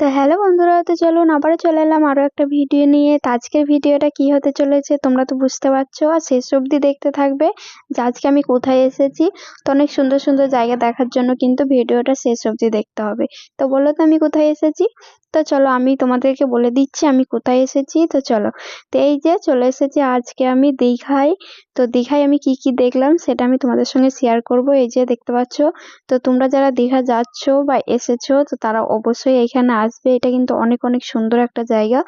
তো হ্যালো বন্ধুরা, তো চলুন আবারও চলে এলাম আরো একটা ভিডিও নিয়ে। তো আজকের ভিডিওটা কি হতে চলেছে তোমরা তো বুঝতে পারছো, আর শেষ অবধি দেখতে থাকবে যে আজকে আমি কোথায় এসেছি। তো অনেক সুন্দর সুন্দর জায়গা দেখার জন্য কিন্তু ভিডিওটা শেষ অবধি দেখতে হবে। তো বলো তো আমি কোথায় এসেছি। তো চলো আমি তোমাদেরকে বলে দিচ্ছি আমি কোথায় এসেছি। তো চলো, তো এই যে চলে এসেছি আজকে আমি দীঘায়। তো দীঘায় আমি কি কি দেখলাম সেটা আমি তোমাদের সঙ্গে শেয়ার করব। এই যে দেখতে পাচ্ছ, তো তোমরা যারা দীঘা যাচ্ছ বা এসেছো তো তারা অবশ্যই এখানে আসবে। এটা কিন্তু অনেক অনেক সুন্দর একটা জায়গা।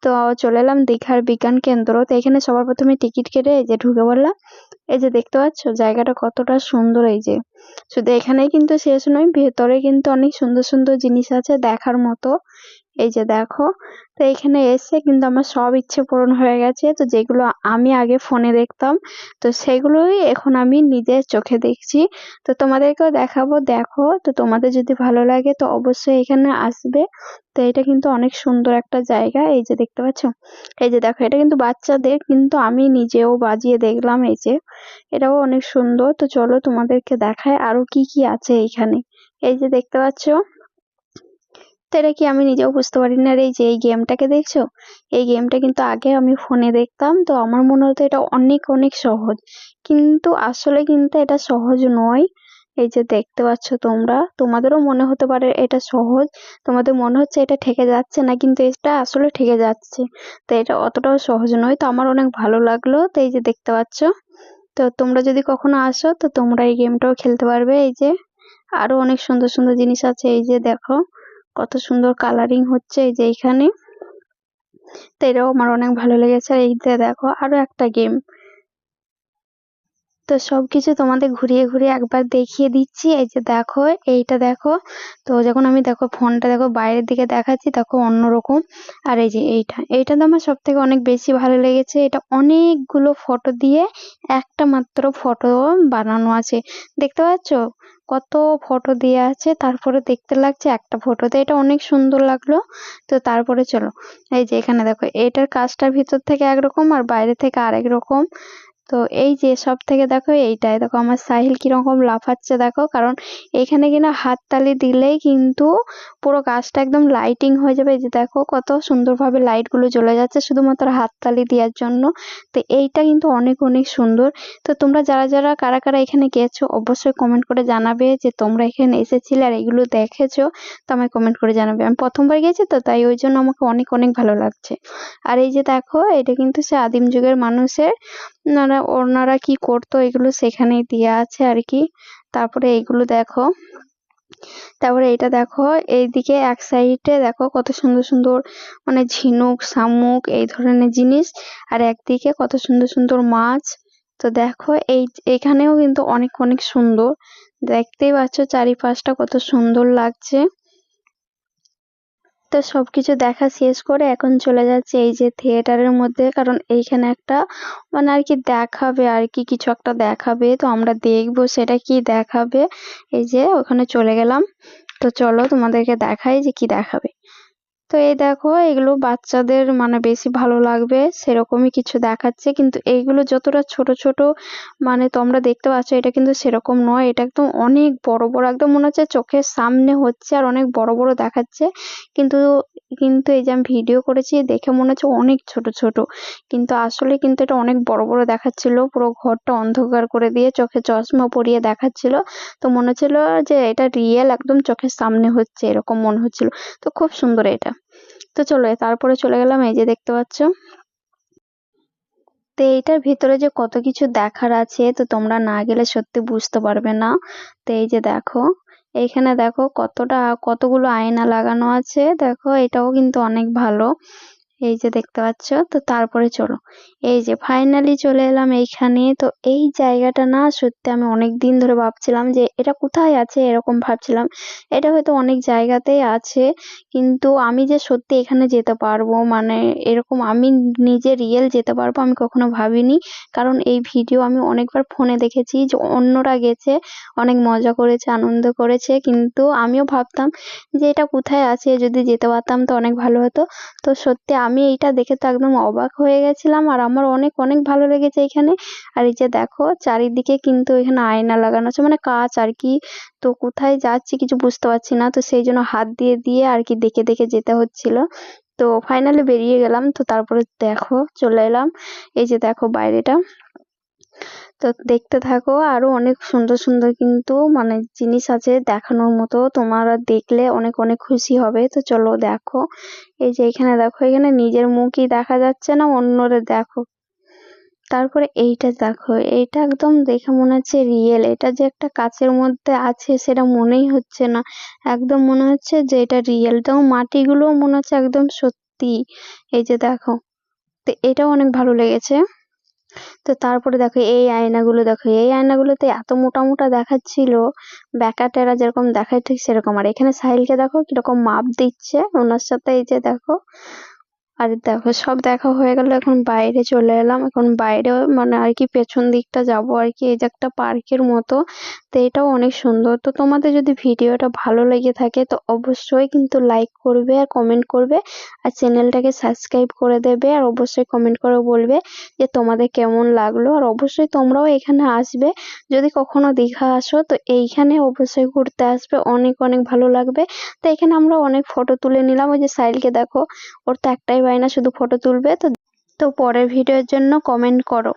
তো চলে এলাম দীঘার বিজ্ঞান কেন্দ্র। তো এখানে সবার প্রথমে টিকিট কেটে এই যে ঢুকে পড়লাম। এই যে দেখতে পাচ্ছ জায়গাটা কতটা সুন্দর। এই যে শুধু এখানেই কিন্তু শেষ নয়, ভেতরে কিন্তু অনেক সুন্দর সুন্দর জিনিস আছে দেখার মতো। এই যে দেখো, তো এখানে এসে কিন্তু আমার সব ইচ্ছে পূরণ হয়ে গেছে। তো যেগুলো আমি আগে ফোনে দেখতাম তো সেগুলোই এখন আমি নিজের চোখে দেখছি। তো তোমাদেরকেও দেখাবো, দেখো। তো তোমাদের যদি ভালো লাগে তো অবশ্যই এখানে আসবে। তো এটা কিন্তু অনেক সুন্দর একটা জায়গা। এই যে দেখতে পাচ্ছ, এই যে দেখো এটা কিন্তু বাচ্চাদের, কিন্তু আমি নিজেও বাজিয়ে দেখলাম। এই যে এটাও অনেক সুন্দর। তো চলো তোমাদেরকে দেখায় আরো কি কি আছে এইখানে। এই যে দেখতে পাচ্ছ, তো এটা কি আমি নিজেও বুঝতে পারি না। আর এই যে এই গেমটাকে দেখছো, এই গেমটা কিন্তু আগে আমি ফোনে দেখতাম। তো আমার মনে হতো এটা অনেক অনেক সহজ, কিন্তু আসলে কিন্তু এটা সহজ নয়। এই যে দেখতে পাচ্ছ তোমরা, তোমাদেরও মনে হতে পারে এটা সহজ, তোমাদের মনে হচ্ছে এটা ঠেকে যাচ্ছে না, কিন্তু এটা আসলে ঠেকে যাচ্ছে। তো এটা অতটাও সহজ নয়। তো আমার অনেক ভালো লাগলো। তো এই যে দেখতে পাচ্ছ, তো তোমরা যদি কখনো আসো তো তোমরা এই গেমটাও খেলতে পারবে। এই যে আরো অনেক সুন্দর সুন্দর জিনিস আছে। এই যে দেখো কত সুন্দর কালারিং হচ্ছে এই যে এইখানে। তো এটাও আমার অনেক ভালো লেগেছে। আর এই যে দেখো আরো একটা গেম। তো সবকিছু তোমাদের ঘুরিয়ে ঘুরিয়ে একবার দেখিয়ে দিচ্ছি। এই যে দেখো, এইটা দেখো। তো যখন আমি দেখো ফোনটা দেখো বাইরের দিকে দেখাচ্ছি দেখো অন্যরকম। আর এই যে এইটা, এইটা তো আমার সব থেকে অনেক বেশি ভালো লেগেছে। এটা অনেকগুলো ফটো দিয়ে একটা মাত্র ফটো বানানো আছে। দেখতে পাচ্ছ কত ফটো দিয়ে আছে, তারপরে দেখতে লাগছে একটা ফটোতে। এটা অনেক সুন্দর লাগলো। তো তারপরে চলো, এই যে এখানে দেখো এটার কাজটার ভিতর থেকে একরকম আর বাইরে থেকে আরেক রকম। তো এই যে সব থেকে দেখো এইটাই দেখো আমার সাহিল কিরকম লাফাচ্ছে দেখো, কারণ এখানে কিনা হাততালি দিলেই কিন্তু পুরো গাছটা একদম লাইটিং হয়ে যাবে। এই যে দেখো কত সুন্দরভাবে লাইট গুলো জ্বলে যাচ্ছে শুধুমাত্র হাততালি দেওয়ার জন্য। তো এইটা কিন্তু অনেক অনেক সুন্দর। তো তোমরা যারা যারা কারা কারা এখানে গেছো অবশ্যই কমেন্ট করে জানাবে যে তোমরা এখানে এসেছিলে আর এগুলো দেখেছো। তো আমায় কমেন্ট করে জানাবে। আমি প্রথমবার গেছি তো তাই ওই জন্য আমাকে অনেক অনেক ভালো লাগছে। আর এই যে দেখো এটা কিন্তু সে আদিম যুগের মানুষের ওনারা কি করতো এগুলো সেখানেই দেয়া আছে আর কি। তারপরে এইগুলো দেখো, তারপরে এটা দেখো এইদিকে এক সাইডে দেখো কত সুন্দর সুন্দর মানে ঝিনুক শামুক এই ধরনের জিনিস, আর একদিকে কত সুন্দর সুন্দর মাছ। তো দেখো এখানেও কিন্তু অনেক অনেক সুন্দর। দেখতেই পাচ্ছ চারিপাশটা কত সুন্দর লাগছে। তো সবকিছু দেখা শেষ করে এখন চলে যাচ্ছে এই যে থিয়েটারের মধ্যে, কারণ এইখানে একটা মানে আর কি দেখাবে আর কি, কিছু একটা দেখাবে। তো আমরা দেখবো সেটা কি দেখাবে। এই যে ওখানে চলে গেলাম। তো চলো তোমাদেরকে দেখাই যে কি দেখাবে। তো এই দেখো এগুলো বাচ্চাদের মানে বেশি ভালো লাগবে সেরকমই কিছু দেখাচ্ছে, কিন্তু এইগুলো যতটা ছোট ছোট মানে তোমরা দেখতে পাচ্ছ এটা কিন্তু সেরকম নয়। এটা একদম অনেক বড় বড়, একদম মনে হচ্ছে চোখের সামনে হচ্ছে আর অনেক বড় বড় দেখাচ্ছে। কিন্তু কিন্তু এই যে আমি ভিডিও করেছি দেখে মনে হচ্ছে অনেক ছোট ছোট, কিন্তু আসলে কিন্তু এটা অনেক বড় বড় দেখাচ্ছিল। পুরো ঘরটা অন্ধকার করে দিয়ে চোখে চশমা পরিয়ে দেখাচ্ছিল। তো মনে হচ্ছিল যে এটা রিয়েল একদম চোখের সামনে হচ্ছে এরকম মনে হচ্ছিল। তো খুব সুন্দর এটা। তো চলো তারপরে চলে গেলাম এই যে দেখতে পাচ্ছ, তো এইটার ভিতরে যে কত কিছু দেখার আছে তো তোমরা না গেলে সত্যি বুঝতে পারবে না। তো এই যে দেখো এইখানে দেখো কতগুলো আয়না লাগানো আছে। দেখো এটাও কিন্তু অনেক ভালো। এই যে দেখতে পাচ্ছ। তো তারপরে চলো, এই যে ফাইনালি চলে এলাম এইখানে। তো এই জায়গাটা না সত্যি আমি অনেক দিন ধরে ভাবছিলাম যে এটা কোথায় আছে, এরকম ভাবছিলাম। এটা হয়তো অনেক জায়গাতেই আছে, কিন্তু আমি যে সত্যি এখানে যেতে পারবো মানে এরকম আমি নিজে রিয়েল যেতে পারবো আমি কখনো ভাবিনি। কারণ এই ভিডিও আমি অনেকবার ফোনে দেখেছি যে অন্যরা গেছে, অনেক মজা করেছে আনন্দ করেছে, কিন্তু আমিও ভাবতাম যে এটা কোথায় আছে, যদি যেতে পারতাম তো অনেক ভালো হতো। তো সত্যি আমি এইটা দেখে তো একদম অবাক হয়ে গেছিলাম, আর আমার অনেক অনেক ভালো লেগেছে এখানে। আর এই যে দেখো চারিদিকে কিন্তু এখানে আয়না লাগানো আছে, মানে কাঁচ আর কি। তো কোথায় যাচ্ছি কিছু বুঝতে পারছি না, তো সেই জন্য হাত দিয়ে দিয়ে আর কি দেখে দেখে যেতে হচ্ছিল। তো ফাইনালি বেরিয়ে গেলাম, তো তারপরে দেখো চলে এলাম। এই যে দেখো বাইরেটা, তো দেখতে থাকো। আরো অনেক সুন্দর সুন্দর কিন্তু মানে জিনিস আছে দেখানোর মতো, তোমরা দেখলে অনেক অনেক খুশি হবে। তো চলো দেখো। এই যে এখানে দেখো, এখানে নিজের মুখই দেখা যাচ্ছে না, অন্যরে দেখো। তারপরে এইটা দেখো, এইটা একদম দেখে মনে হচ্ছে রিয়েল। এটা যে একটা কাচের মধ্যে আছে সেটা মনেই হচ্ছে না, একদম মনে হচ্ছে যে এটা রিয়েল। তো মাটিগুলো মনে হচ্ছে একদম সত্যি। এই যে দেখো, তো এটাও অনেক ভালো লেগেছে। তো তারপরে দেখো এই আয়নাগুলো, দেখো এই আয়নাগুলোতে এত মোটা মোটা দেখাচ্ছিল, ব্যাকাটেরা যেরকম দেখায় ঠিক সেরকম। আর এখানে সাহিলকে দেখো কিরকম মাপ দিচ্ছে ওনার সাথে। এই যে দেখো, আর দেখো সব দেখা হয়ে গেল, এখন বাইরে চলে এলাম। এখন বাইরে মানে আর কি পেছন দিকটা যাব আর কি, এই যে একটা পার্কের মতো। তো এটাও অনেক সুন্দর। তো তোমাদের যদি ভিডিওটা ভালো লেগে থাকে তো অবশ্যই কিন্তু লাইক করবে আর কমেন্ট করবে, আর চ্যানেলটাকে সাবস্ক্রাইব করে দেবে, আর অবশ্যই কমেন্ট করে বলবে যে তোমাদের কেমন লাগলো। আর অবশ্যই তোমরাও এখানে আসবে, যদি কখনো দীঘা আসো তো এইখানে অবশ্যই ঘুরতে আসবে, অনেক অনেক ভালো লাগবে। তো এখানে আমরা অনেক ফটো তুলে নিলাম। ওই যে সাহিলকে দেখো, ওর তো একটাই বায়না শুধু ফটো তুলবে। তো পরের ভিডিওর জন্য কমেন্ট করো।